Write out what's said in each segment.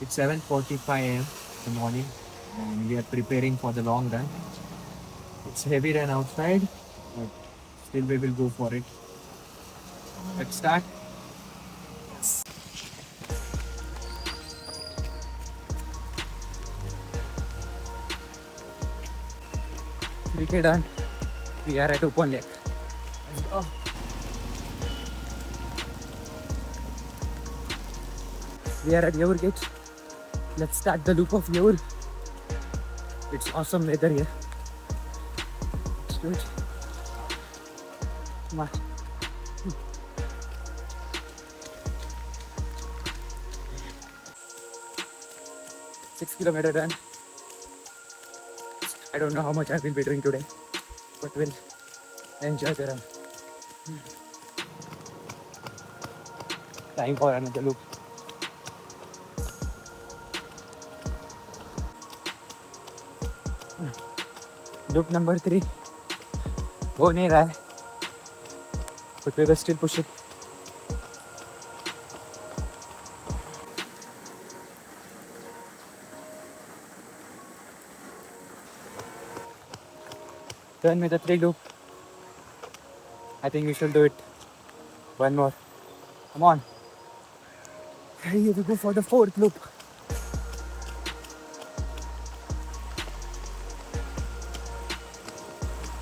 It's 7:45 a.m. in the morning, and we are preparing for the long run. It's heavy run outside, but still we will go for it. Let's start. Yes. 3K done. We are at open lake. Let's go. We are at Yeoor gate. Let's start the loop of Yeoor. It's awesome weather here. Let's do it. Come on. 6 kilometer run. I don't know how much I will be doing today, but we'll enjoy the run. Time for another loop. Loop number 3. हो नहीं रहा है, but we will still push it. Turn with the 3 loop. I think we should do it. One more. Come on. Here we go for the 4th loop.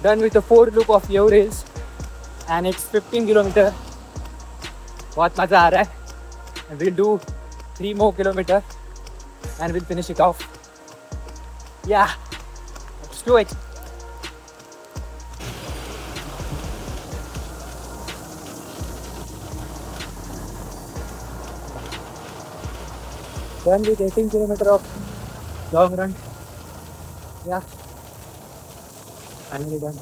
Done with the 4th loop of Yeoor Hills, and it's 15 kilometer. बहुत मजा आ रहा है. We'll do 3 more kilometer and we'll finish it off. Yeah, let's do it. Done with 18 kilometer of long run. Yeah, finally done.